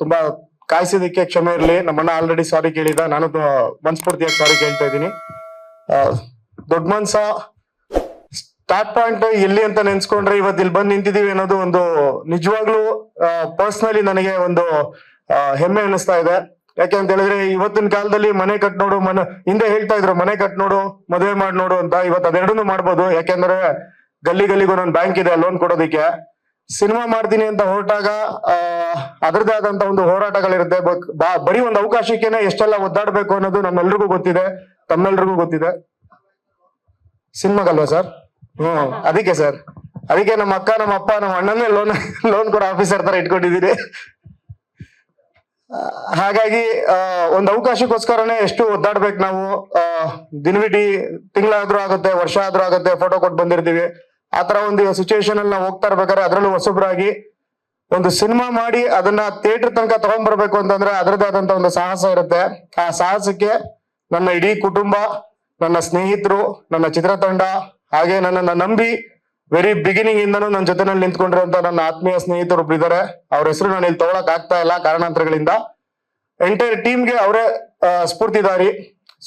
ತುಂಬಾ ಕಾಯಿಸಿದಕ್ಕೆ ಕ್ಷಮೆ ಇರಲಿ. ನಮ್ಮಣ್ಣ ಆಲ್ರೆಡಿ ಸಾರಿ ಕೇಳಿದ, ನಾನು ಮನಸ್ಫೂರ್ತಿಯಾಗಿ ಸಾರಿ ಕೇಳ್ತಾ ಇದ್ದೀನಿ. ದೊಡ್ಡ ಮನ್ಸ ಸ್ಟಾರ್ಟ್ ಪಾಯಿಂಟ್ ಎಲ್ಲಿ ಅಂತ ನೆನ್ಸ್ಕೊಂಡ್ರೆ ಇವತ್ತು ಇಲ್ಲಿ ಬಂದು ನಿಂತಿದೀವಿ ಅನ್ನೋದು ಒಂದು ನಿಜವಾಗ್ಲೂ ಪರ್ಸನಲಿ ನನಗೆ ಒಂದು ಹೆಮ್ಮೆ ಅನಿಸ್ತಾ ಇದೆ. ಯಾಕೆ ಅಂತ ಹೇಳಿದ್ರೆ ಇವತ್ತಿನ ಕಾಲದಲ್ಲಿ ಮನೆ ಕಟ್ ನೋಡು, ಹಿಂದೆ ಹೇಳ್ತಾ ಇದ್ರು ಮನೆ ಕಟ್ ನೋಡು, ಮದುವೆ ಮಾಡಿ ನೋಡು ಅಂತ. ಇವತ್ತು ಅದೆರಡನ್ನೂ ಮಾಡ್ಬೋದು. ಯಾಕೆಂದ್ರೆ ಗಲ್ಲಿಗೂ ನನ್ನ ಬ್ಯಾಂಕ್ ಇದೆ ಲೋನ್ ಕೊಡೋದಿಕ್ಕೆ. ಸಿನಿಮಾ ಮಾಡ್ತೀನಿ ಅಂತ ಹೊರಟಾಗ ಅದರದೇ ಆದಂತ ಒಂದು ಹೋರಾಟಗಳಿರುತ್ತೆ. ಬರೀ ಒಂದು ಅವಕಾಶಕ್ಕೇನೆ ಎಷ್ಟೆಲ್ಲ ಒದ್ದಾಡ್ಬೇಕು ಅನ್ನೋದು ನಮ್ಮೆಲ್ರಿಗೂ ಗೊತ್ತಿದೆ, ತಮ್ಮೆಲ್ರಿಗೂ ಗೊತ್ತಿದೆ. ಸಿನಿಮಾಗಲ್ವಾ ಸರ್? ಅದಕ್ಕೆ ಸರ್, ಅದಕ್ಕೆ ನಮ್ಮ ಅಕ್ಕ, ನಮ್ಮ ಅಪ್ಪ, ನಮ್ಮ ಅಣ್ಣನೇ ಲೋನ್ ಕೊಡೋ ಆಫೀಸರ್ ತರ ಇಟ್ಕೊಂಡಿದ್ದೀರಿ. ಹಾಗಾಗಿ ಒಂದು ಅವಕಾಶಕ್ಕೋಸ್ಕರನೇ ಎಷ್ಟು ಒದ್ದಾಡ್ಬೇಕು ನಾವು. ದಿನವಿಡೀ ತಿಂಗಳಾದ್ರೂ ಆಗುತ್ತೆ, ವರ್ಷ ಆದ್ರೂ ಆಗುತ್ತೆ, ಫೋಟೋ ಕೊಟ್ಟು ಬಂದಿರ್ತೀವಿ. ಆತರ ಒಂದು ಸಿಚುವೇಶನ್ ಅಲ್ಲಿ ನಾವು ಹೋಗ್ತಾ ಇರ್ಬೇಕಾದ್ರೆ ಅದ್ರಲ್ಲೂ ಹೊಸಬ್ರಾಗಿ ಒಂದು ಸಿನಿಮಾ ಮಾಡಿ ಅದನ್ನ ಥಿಯೇಟರ್ ತನಕ ತಗೊಂಡ್ಬರ್ಬೇಕು ಅಂತಂದ್ರೆ ಅದರದೇ ಆದಂತ ಒಂದು ಸಾಹಸ ಇರುತ್ತೆ. ಆ ಸಾಹಸಕ್ಕೆ ನನ್ನ ಇಡೀ ಕುಟುಂಬ, ನನ್ನ ಸ್ನೇಹಿತರು, ನನ್ನ ಚಿತ್ರತಂಡ, ಹಾಗೆ ನನ್ನನ್ನು ನಂಬಿ ವೆರಿ ಬಿಗಿನಿಂಗ್ ಇಂದನೂ ನನ್ನ ಜೊತೆನಲ್ಲಿ ನಿಂತ್ಕೊಂಡಿರುವಂತ ನನ್ನ ಆತ್ಮೀಯ ಸ್ನೇಹಿತರು ಒಬ್ರು ಇದಾರೆ. ಅವ್ರ ಹೆಸರು ನಾನು ಇಲ್ಲಿ ತಗೊಳಕ್ ಆಗ್ತಾ ಇಲ್ಲ ಕಾರಣಾಂತರಗಳಿಂದ. ಎಂಟೈರ್ ಟೀಮ್ಗೆ ಅವರೇ ಸ್ಫೂರ್ತಿದಾರಿ.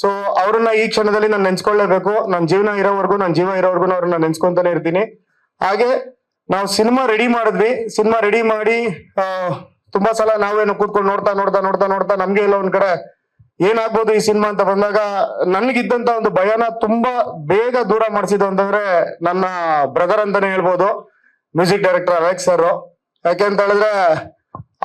ಸೊ ಅವ್ರನ್ನ ಈ ಕ್ಷಣದಲ್ಲಿ ನಾನು ನೆನ್ಸ್ಕೊಳ್ಳೇಬೇಕು. ನನ್ನ ಜೀವ ಇರೋವರೆಗೂ ಅವ್ರನ್ನ ನೆನ್ಸ್ಕೊಂತಾನೆ ಇರ್ತೀನಿ. ಹಾಗೆ ನಾವು ಸಿನಿಮಾ ರೆಡಿ ಮಾಡಿದ್ವಿ. ಸಿನಿಮಾ ರೆಡಿ ಮಾಡಿ ತುಂಬಾ ಸಲ ನಾವೇನು ಕೂತ್ಕೊಂಡು ನೋಡ್ತಾ ನಮ್ಗೆ ಎಲ್ಲ ಒಂದ್ ಕಡೆ ಏನಾಗ್ಬೋದು ಈ ಸಿನಿಮಾ ಅಂತ ಬಂದಾಗ ನನ್ಗಿದ್ದಂತ ಒಂದು ಭಯನ ತುಂಬಾ ಬೇಗ ದೂರ ಮಾಡಿಸಿದ್ದು ಅಂತಂದ್ರೆ ನನ್ನ ಬ್ರದರ್ ಅಂತಾನೆ ಹೇಳ್ಬೋದು, ಮ್ಯೂಸಿಕ್ ಡೈರೆಕ್ಟರ್ ಅಲೆಕ್ಸ್ ಸರ್. ಯಾಕೆಂತ ಹೇಳಿದ್ರೆ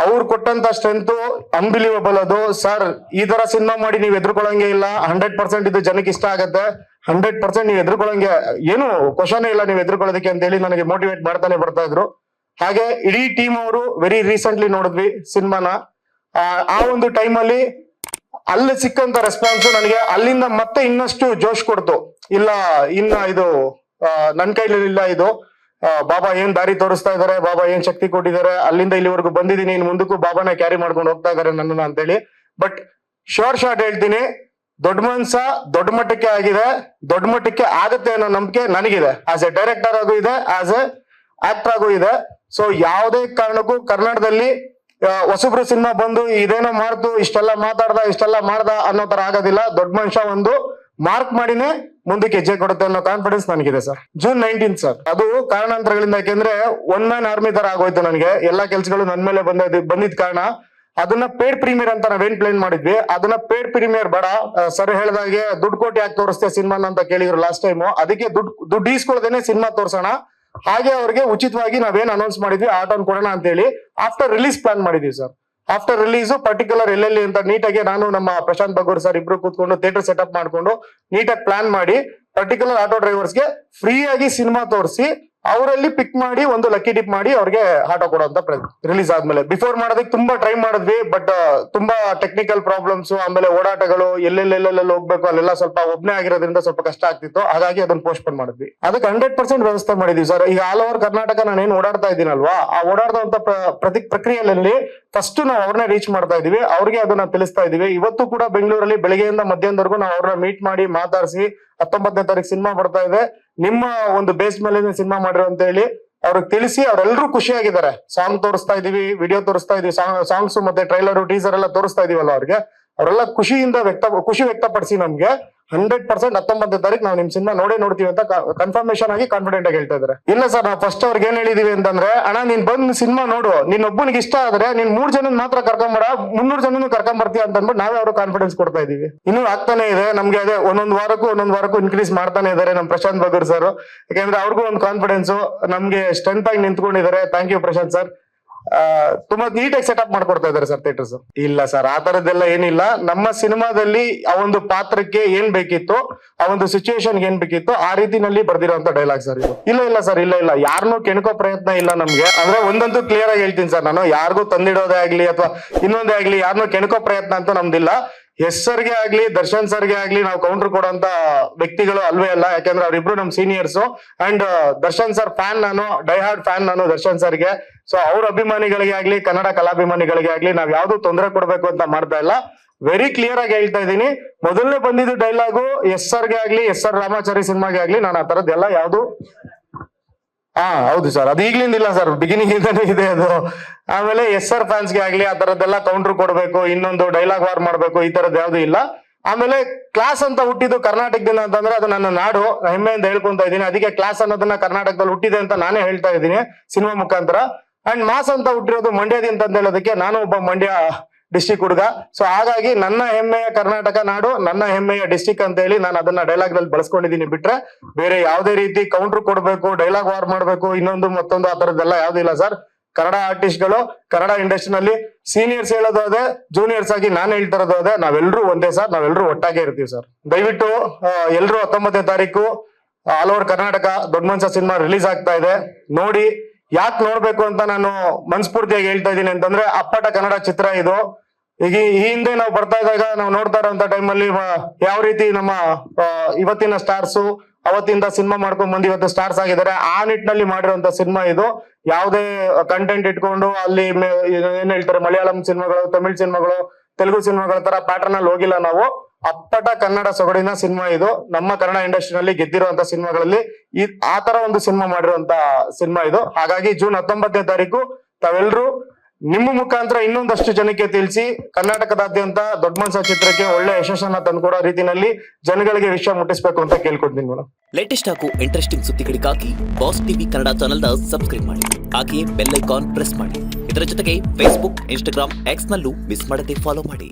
ಅವ್ರು ಕೊಟ್ಟಂತ ಸ್ಟ್ರೆಂತ್ ಅನ್ಬಿಲೀವಬಲ್. ಅದು ಸರ್ ಈ ತರ ಸಿನಿಮಾ ಮಾಡಿ ನೀವ್ ಎದ್ರುಕೊಳ್ಳಂಗೆ ಇಲ್ಲ, 100% ಇದು ಜನಕ್ಕೆ ಇಷ್ಟ ಆಗತ್ತೆ, 100% ನೀವ್ ಎದ್ರುಕೊಳ್ಳಂಗೆ ಏನು ಕ್ವಶನ್ ಇಲ್ಲ ನೀವು ಎದ್ರುಕೊಳ್ಳೋದಕ್ಕೆ ಅಂತ ಹೇಳಿ ನನಗೆ ಮೋಟಿವೇಟ್ ಮಾಡ್ತಾನೆ ಬರ್ತಾ ಇದ್ರು. ಹಾಗೆ ಇಡೀ ಟೀಮ್ ಅವರು ವೆರಿ ರೀಸೆಂಟ್ಲಿ ನೋಡಿದ್ವಿ ಸಿನಿಮಾನ. ಆ ಒಂದು ಟೈಮಲ್ಲಿ ಅಲ್ಲಿ ಸಿಕ್ಕಂತ ರೆಸ್ಪಾನ್ಸ್ ನನಗೆ ಅಲ್ಲಿಂದ ಮತ್ತೆ ಇನ್ನಷ್ಟು ಜೋಶ್ ಕೊಡ್ತು. ಇಲ್ಲ ಇದು ನನ್ ಕೈಲಿ ಇಲ್ಲ, ಇದು ಬಾಬಾ ಏನ್ ದಾರಿ ತೋರಿಸ್ತಾ ಇದಾರೆ, ಬಾಬಾ ಏನ್ ಶಕ್ತಿ ಕೊಟ್ಟಿದ್ದಾರೆ, ಅಲ್ಲಿಂದ ಇಲ್ಲಿವರೆಗೂ ಬಂದಿದ್ದೀನಿ, ಇನ್ ಮುಂದಕ್ಕೂ ಬಾಬಾನ ಕ್ಯಾರಿ ಮಾಡ್ಕೊಂಡು ಹೋಗ್ತಾ ಇದಾರೆ ನನ್ನನ್ನ ಅಂತೇಳಿ. ಬಟ್ ಶಾರ್ಟ್ ಹೇಳ್ತೀನಿ, ದೊಡ್ಡ ಮನ್ಸ ದೊಡ್ಡ ಮಟ್ಟಕ್ಕೆ ಆಗಿದೆ, ದೊಡ್ಡ ಮಟ್ಟಕ್ಕೆ ಆಗತ್ತೆ ಅನ್ನೋ ನಂಬಿಕೆ ನನಗಿದೆ. ಆಸ್ ಎ ಡೈರೆಕ್ಟರ್ ಆಗೂ ಇದೆ, ಆಸ್ ಎ ಆಕ್ಟರ್ ಆಗೂ ಇದೆ. ಸೊ ಯಾವುದೇ ಕಾರಣಕ್ಕೂ ಕರ್ನಾಟಕದಲ್ಲಿ ಹೊಸಬ್ರು ಸಿನಿಮಾ ಬಂದು ಇದೇನೋ ಮಾಡ್ತು, ಇಷ್ಟೆಲ್ಲ ಮಾಡ್ದ ಅನ್ನೋ ತರ ಆಗೋದಿಲ್ಲ. ದೊಡ್ಡ ಮನುಷ್ಯ ಒಂದು ಮಾರ್ಕ್ ಮಾಡಿನೇ ಮುಂದಕ್ಕೆ ಹೆಜ್ಜೆ ಕೊಡುತ್ತೆ ಅನ್ನೋ ಕಾನ್ಫಿಡೆನ್ಸ್ ನನಗಿದೆ ಸರ್. June 19 sir. ಅದು ಕಾರಣಾಂತರಗಳಿಂದ, ಯಾಕೆಂದ್ರೆ ಒನ್ ಮ್ಯಾನ್ ಆರ್ಮಿ ತರ ಆಗೋಯ್ತು ನನಗೆ. ಎಲ್ಲಾ ಕೆಲ್ಸಗಳು ನನ್ ಮೇಲೆ ಬಂದಿದ್ ಕಾರಣ ಅದನ್ನ ಪೇಡ್ ಪ್ರೀಮಿಯರ್ ಅಂತ ನಾವೇನ್ ಪ್ಲಾನ್ ಮಾಡಿದ್ವಿ, ಅದನ್ನ ಪೇಡ್ ಪ್ರೀಮಿಯರ್ ಬೇಡ, ಸರ್ ಹೇಳ್ದಾಗೆ ದುಡ್ಡು ಕೊಟ್ಟು ಯಾಕೆ ತೋರಿಸ್ತೆ ಸಿನಿಮಾನ ಅಂತ ಕೇಳಿದ್ರು ಲಾಸ್ಟ್ ಟೈಮ್. ಅದಕ್ಕೆ ದುಡ್ಡು ಈಸ್ಕೊಳ್ಳೋದೇನೆ ಸಿನಿಮಾ ತೋರ್ಸೋಣ, ಹಾಗೆ ಅವ್ರಿಗೆ ಉಚಿತವಾಗಿ ನಾವೇನ್ ಅನೌನ್ಸ್ ಮಾಡಿದ್ವಿ ಆಟೋನ್ ಕೊಡೋಣ ಅಂತ ಹೇಳಿ ಆಫ್ಟರ್ ರಿಲೀಸ್ ಪ್ಲಾನ್ ಮಾಡಿದ್ವಿ ಸರ್. ಆಫ್ಟರ್ ರಿಲೀಸ್ ಪರ್ಟಿಕ್ಯುಲರ್ ಎಲ್ಲೆಲ್ಲಿ ಅಂತ ನೀಟಾಗಿ ನಾನು ನಮ್ಮ ಪ್ರಶಾಂತ್ ಬಗೂರ್ ಸರ್ ಇಬ್ರು ಕೂತ್ಕೊಂಡು ಥಿಯೇಟರ್ ಸೆಟಪ್ ಮಾಡ್ಕೊಂಡು ನೀಟಾಗಿ ಪ್ಲಾನ್ ಮಾಡಿ ಪರ್ಟಿಕ್ಯುಲರ್ ಆಟೋ ಡ್ರೈವರ್ಸ್ಗೆ ಫ್ರೀ ಆಗಿ ಸಿನಿಮಾ ತೋರಿಸಿ ಅವರಲ್ಲಿ ಪಿಕ್ ಮಾಡಿ ಒಂದು ಲಕ್ಕಿ ಡಿಪ್ ಮಾಡಿ ಅವ್ರಿಗೆ ಆಟೋ ಕೊಡುವಂತ ರಿಲೀಸ್ ಆದ್ಮೇಲೆ. ಬಿಫೋರ್ ಮಾಡೋದಕ್ಕೆ ತುಂಬಾ ಟ್ರೈ ಮಾಡಿದ್ವಿ, ಬಟ್ ತುಂಬಾ ಟೆಕ್ನಿಕಲ್ ಪ್ರಾಬ್ಲಮ್ಸ್, ಆಮೇಲೆ ಓಡಾಟಗಳು, ಎಲ್ಲೆಲ್ಲೆಲ್ಲ ಹೋಗ್ಬೇಕು ಅಲ್ಲೆಲ್ಲ ಸ್ವಲ್ಪ ಒಬ್ನೇ ಆಗಿರೋದ್ರಿಂದ ಸ್ವಲ್ಪ ಕಷ್ಟ ಆಗ್ತಿತ್ತು. ಹಾಗಾಗಿ ಅದನ್ನ ಪೋಸ್ಟ್ಪೋನ್ ಮಾಡಿದ್ವಿ. ಅದಕ್ಕೆ 100% ವ್ಯವಸ್ಥೆ ಮಾಡಿದ್ವಿ ಸರ್. ಈಗ ಆಲ್ ಓವರ್ ಕರ್ನಾಟಕ ನಾನೇನು ಓಡಾಡ್ತಾ ಇದ್ದೀನಲ್ವಾ, ಆ ಓಡಾಡುವಂತ ಪ್ರಕ್ರಿಯೆಯಲ್ಲಿ ಫಸ್ಟ್ ನಾವು ಅವ್ರನ್ನೇ ರೀಚ್ ಮಾಡ್ತಾ ಇದೀವಿ, ಅವ್ರಿಗೆ ಅದನ್ನ ತಿಳಿಸ್ತಾ ಇದೀವಿ. ಇವತ್ತು ಕೂಡ ಬೆಂಗಳೂರಲ್ಲಿ ಬೆಳಗ್ಗೆಯಿಂದ ಮಧ್ಯಾಹ್ನದವರೆಗೂ ನಾವು ಅವ್ರನ್ನ ಮೀಟ್ ಮಾಡಿ ಮಾತಾಡಿಸಿ 19ನೇ ತಾರೀಕು ಸಿನಿಮಾ ಬರ್ತಾ ಇದೆ, ನಿಮ್ಮ ಒಂದು ಬೇಸ್ ಮೇಲೆ ಸಿನಿಮಾ ಮಾಡಿರೋ ಅಂತ ಹೇಳಿ ಅವ್ರಿಗೆ ತಿಳಿಸಿ ಅವರೆಲ್ಲರೂ ಖುಷಿಯಾಗಿದ್ದಾರೆ. ಸಾಂಗ್ ತೋರಿಸ್ತಾ ಇದೀವಿ, ವಿಡಿಯೋ ತೋರಿಸ್ತಾ ಇದೀವಿ, ಸಾಂಗ್ಸ್ ಮತ್ತೆ ಟ್ರೈಲರ್ ಟೀಸರ್ ಎಲ್ಲ ತೋರಿಸ್ತಾ ಇದೀವಲ್ಲ ಅವ್ರಿಗೆ, ಅವರೆಲ್ಲ ಖುಷಿ ವ್ಯಕ್ತಪಡಿಸಿ ನಮ್ಗೆ 100% 19ನೇ ತಾರೀಕು ನಾವು ನಿಮ್ ಸಿನಿಮಾ ನೋಡ್ತೀವಿ ಅಂತ ಕನ್ಫರ್ಮೇಶನ್ ಆಗಿ ಕಾನ್ಫಿಡೆಂಟ್ ಆಗಿ ಹೇಳ್ತಾ ಇದಾರೆ. ಇಲ್ಲ ಸರ್, ನಾವು ಫಸ್ಟ್ ಅವ್ರಿಗೆ ಏನ್ ಹೇಳಿದೀವಿ ಅಂತಂದ್ರೆ, ಅಣ್ಣ ನೀನ್ ಬಂದ್ ಸಿನಿಮಾ ನೋಡು, ನಿನ್ ಒಬ್ಬನಿಗೆ ಇಷ್ಟ ಆದ್ರೆ ನೀನ್ 3 ಜನ ಮಾತ್ರ ಕರ್ಕೊಂಬೇಡ, 300 ಜನನು ಕರ್ಕೊಂಬರ್ತೀಯ ಅಂತ ಅಂದ್ಬಿಟ್ಟು ನಾವೇ ಅವ್ರು ಕಾನ್ಫಿಡೆನ್ಸ್ ಕೊಡ್ತಾ ಇದೀವಿ. ಇನ್ನೂ ಆಗ್ತಾನೆ ಇದೆ ನಮ್ಗೆ. ಅದೇ ಒಂದೊಂದ್ ವಾರಕ್ಕೂ ಇನ್ಕ್ರೀಸ್ ಮಾಡ್ತಾನೆ ಇದಾರೆ ನಮ್ಮ ಪ್ರಶಾಂತ್ ಬಗೂರ್ ಸರ್. ಯಾಕಂದ್ರೆ ಅವ್ರಿಗೂ ಒಂದು ಕಾನ್ಫಿಡೆನ್ಸ್, ನಮ್ಗೆ ಸ್ಟ್ರೆಂತ್ ಆಗಿ ನಿಂತ್ಕೊಂಡಿದ್ದಾರೆ. Thank you Prashanth sir. ತುಂಬಾ ನೀಟಾಗಿ ಸೆಟಪ್ ಮಾಡ್ಕೊಡ್ತಾ ಇದಾರೆ ಸರ್ ಥಿಯೇಟರ್ಸ್. ಇಲ್ಲ ಸರ್, ಆ ತರದ್ದೆಲ್ಲ ಏನಿಲ್ಲ. ನಮ್ಮ ಸಿನಿಮಾದಲ್ಲಿ ಆ ಒಂದು ಪಾತ್ರಕ್ಕೆ ಏನ್ ಬೇಕಿತ್ತು, ಆ ಒಂದು ಸಿಚುವೇಶನ್ ಏನ್ ಬೇಕಿತ್ತು, ಆ ರೀತಿನಲ್ಲಿ ಬರ್ದಿರೋಂತ ಡೈಲಾಗ್ ಸರ್ ಇದು. ಇಲ್ಲ ಸರ್, ಇಲ್ಲ ಯಾರನ್ನೂ ಕೆಣಕೋ ಪ್ರಯತ್ನ ಇಲ್ಲ ನಮ್ಗೆ. ಅಂದ್ರೆ ಒಂದಂತೂ ಕ್ಲಿಯರ್ ಆಗಿ ಹೇಳ್ತೀನಿ ಸರ್, ನಾನು ಯಾರಿಗೂ ತಂದಿಡೋದೇ ಆಗ್ಲಿ ಅಥವಾ ಇನ್ನೊಂದೇ ಆಗ್ಲಿ ಯಾರನ್ನೂ ಕೆಣಕೋ ಪ್ರಯತ್ನ ಅಂತೂ ನಮ್ದಿಲ್ಲ. ಎಸ್ ಸರ್ಗೆ ಆಗ್ಲಿ ದರ್ಶನ್ ಸರ್ಗೆ ಆಗ್ಲಿ ನಾವು ಕೌಂಟರ್ ಕೊಡೋಂತ ವ್ಯಕ್ತಿಗಳು ಅಲ್ವೇ ಅಲ್ಲ. ಯಾಕಂದ್ರೆ ಅವ್ರಿಬ್ರು ನಮ್ seniors and Darshan sir fan ನಾನು, ಡೈಹಾರ್ಡ್ ಫ್ಯಾನ್ ನಾನು ದರ್ಶನ್ ಸರ್ಗೆ. ಸೊ ಅವ್ರ ಅಭಿಮಾನಿಗಳಿಗೆ ಆಗ್ಲಿ ಕನ್ನಡ ಕಲಾಭಿಮಾನಿಗಳಿಗೆ ಆಗ್ಲಿ ನಾವ್ ಯಾವ್ದು ತೊಂದರೆ ಕೊಡ್ಬೇಕು ಅಂತ ಮಾಡ್ತಾ ಇಲ್ಲ. ವೆರಿ ಕ್ಲಿಯರ್ ಆಗಿ ಹೇಳ್ತಾ ಇದ್ದೀನಿ. ಮೊದಲನೇ ಬಂದಿದ್ದು ಡೈಲಾಗು ಎಸ್ ಸರ್ಗೆ ಆಗ್ಲಿ, ಎಸ್ ಆರ್ ರಾಮಾಚಾರಿ ಸಿನಿಮಾಗೆ ಆಗ್ಲಿ ನಾನು ಆ ತರದ್ದೆಲ್ಲ ಯಾವ್ದು ಹಾ ಹೌದು ಸರ್, ಅದು ಈಗ್ಲಿಂದ ಇಲ್ಲ ಸರ್, ಬಿಗಿನಿಂಗ್ ಇಂದಾನೇ ಇದೆ ಅದು. ಆಮೇಲೆ SR ಫ್ಯಾನ್ಸ್ಗೆ ಆಗ್ಲಿ ಆ ತರದ್ದೆಲ್ಲ ಕೌಂಟರ್ ಕೊಡ್ಬೇಕು, ಇನ್ನೊಂದು ಡೈಲಾಗ್ ವಾರ್ ಮಾಡ್ಬೇಕು, ಈ ತರದ್ ಯಾವ್ದು ಇಲ್ಲ. ಆಮೇಲೆ ಕ್ಲಾಸ್ ಅಂತ ಹುಟ್ಟಿದ್ದು ಕರ್ನಾಟಕದಿಂದ ಅಂತಂದ್ರೆ ಅದು ನನ್ನ ನಾಡು, ಹೆಮ್ಮೆಯಿಂದ ಹೇಳ್ಕೊಂತ ಇದ್ದೀನಿ. ಅದಕ್ಕೆ ಕ್ಲಾಸ್ ಅನ್ನೋದನ್ನ ಕರ್ನಾಟಕದಲ್ಲಿ ಹುಟ್ಟಿದೆ ಅಂತ ನಾನೇ ಹೇಳ್ತಾ ಇದ್ದೀನಿ ಸಿನಿಮಾ ಮುಖಾಂತರ. ಅಂಡ್ ಮಾಸ್ ಅಂತ ಹುಟ್ಟಿರೋದು ಮಂಡ್ಯದಿಂದ ಅಂತ ಹೇಳೋದಕ್ಕೆ ನಾನು ಒಬ್ಬ ಮಂಡ್ಯ ಡಿಸ್ಟಿಕ್ ಹುಡುಗ. ಸೊ ಹಾಗಾಗಿ ನನ್ನ ಹೆಮ್ಮೆಯ ಕರ್ನಾಟಕ ನಾಡು, ನನ್ನ ಹೆಮ್ಮೆಯ ಡಿಸ್ಟಿಕ್ ಅಂತ ಹೇಳಿ ನಾನು ಅದನ್ನ ಡೈಲಾಗ್ ನಲ್ಲಿ ಬಳಸ್ಕೊಂಡಿದ್ದೀನಿ. ಬಿಟ್ರೆ ಬೇರೆ ಯಾವುದೇ ರೀತಿ ಕೌಂಟರ್ ಕೊಡ್ಬೇಕು, ಡೈಲಾಗ್ ವಾರ್ ಮಾಡ್ಬೇಕು, ಇನ್ನೊಂದು ಮತ್ತೊಂದು ಆ ತರದ್ದೆಲ್ಲ ಯಾವ್ದು ಇಲ್ಲ ಸರ್. ಕನ್ನಡ ಆರ್ಟಿಸ್ಟ್ಗಳು ಕನ್ನಡ ಇಂಡಸ್ಟ್ರಿನಲ್ಲಿ ಸೀನಿಯರ್ಸ್ ಹೇಳೋದು ಅದೇ, ಜೂನಿಯರ್ಸ್ ಆಗಿ ನಾನು ಹೇಳ್ತಿರೋದು ಅದೇ, ನಾವೆಲ್ಲರೂ ಒಂದೇ ಸರ್, ನಾವೆಲ್ಲರೂ ಒಟ್ಟಾಗೆ ಇರ್ತೀವಿ ಸರ್. ದಯವಿಟ್ಟು ಎಲ್ಲರೂ 19ನೇ ತಾರೀಕು ಆಲ್ ಓವರ್ ಕರ್ನಾಟಕ ದೊಡ್ಡ ಮನುಷ್ಯ ಸಿನಿಮಾ ರಿಲೀಸ್ ಆಗ್ತಾ ಇದೆ, ನೋಡಿ. ಯಾಕೆ ನೋಡ್ಬೇಕು ಅಂತ ನಾನು ಮನಸ್ಫೂರ್ತಿಯಾಗಿ ಹೇಳ್ತಾ ಇದ್ದೀನಿ ಅಂತಂದ್ರೆ, ಅಪ್ಪಟ ಕನ್ನಡ ಚಿತ್ರ ಇದು. ಈಗ ಈ ಹಿಂದೆ ನಾವು ಬರ್ತಾ ಇದ್ದಾಗ ನಾವು ನೋಡ್ತಾ ಇರೋಂತ ಟೈಮಲ್ಲಿ ಯಾವ ರೀತಿ ನಮ್ಮ ಇವತ್ತಿನ ಸ್ಟಾರ್ಸು ಅವತ್ತಿಂದ ಸಿನಿಮಾ ಮಾಡ್ಕೊಂಡ್ ಬಂದು ಇವತ್ತು ಸ್ಟಾರ್ಸ್ ಆಗಿದ್ದಾರೆ, ಆ ನಿಟ್ಟಿನಲ್ಲಿ ಮಾಡಿರುವಂತ ಸಿನಿಮಾ ಇದು. ಯಾವುದೇ ಕಂಟೆಂಟ್ ಇಟ್ಕೊಂಡು ಅಲ್ಲಿ ಏನ್ ಹೇಳ್ತಾರೆ ಮಲಯಾಳಂ ಸಿನಿಮಾಗಳು, ತಮಿಳ್ ಸಿನಿಮಾಗಳು, ತೆಲುಗು ಸಿನಿಮಾಗಳ ತರ ಪ್ಯಾಟರ್ನ್ ಅಲ್ಲಿ ಹೋಗಿಲ್ಲ ನಾವು. ಅಪ್ಪಟ ಕನ್ನಡ ಸೊಗಡಿನ ಸಿನಿಮಾ ಇದು. ನಮ್ಮ ಕನ್ನಡ ಇಂಡಸ್ಟ್ರಿನಲ್ಲಿ ಗೆದ್ದಿರುವಂತ ಸಿನಿಮಾಗಳಲ್ಲಿ ಆ ತರ ಒಂದು ಸಿನಿಮಾ ಮಾಡಿರುವಂತ ಸಿನಿಮಾ ಇದು. ಹಾಗಾಗಿ ಜೂನ್ 19ನೇ ತಾರೀಕು ತಾವೆಲ್ಲರೂ ನಿಮ್ಮ ಮುಖಾಂತರ ಇನ್ನೊಂದಷ್ಟು ಜನಕ್ಕೆ ತಿಳಿಸಿ ಕರ್ನಾಟಕದಾದ್ಯಂತ ದೊಡ್ಡ ಮನುಷ್ಯ ಚಿತ್ರಕ್ಕೆ ಒಳ್ಳೆ ಯಶಸ್ಸನ್ನ ತಂದ್ಕೊಡೋ ರೀತಿನಲ್ಲಿ ಜನಗಳಿಗೆ ವಿಷಯ ಮುಟ್ಟಿಸ್ಬೇಕು ಅಂತ ಕೇಳ್ಕೊಡ್ತೀನಿ ಮೇಡಮ್. ಲೇಟೆಸ್ಟ್ ಹಾಗೂ ಇಂಟ್ರೆಸ್ಟಿಂಗ್ ಸುದ್ದಿಗಳಿಗಾಗಿ ಬಾಸ್ ಟಿವಿ ಕನ್ನಡ ಚಾನೆಲ್ನ ಸಬ್ಸ್ಕ್ರೈಬ್ ಮಾಡಿ, ಹಾಗೆಯೇ ಬೆಲ್ ಐಕಾನ್ ಪ್ರೆಸ್ ಮಾಡಿ. ಇದರ ಜೊತೆಗೆ ಫೇಸ್ಬುಕ್, ಇನ್ಸ್ಟಾಗ್ರಾಮ್, ಎಕ್ಸ್ ನಲ್ಲೂ ಮಿಸ್ ಮಾಡದೆ ಫಾಲೋ ಮಾಡಿ.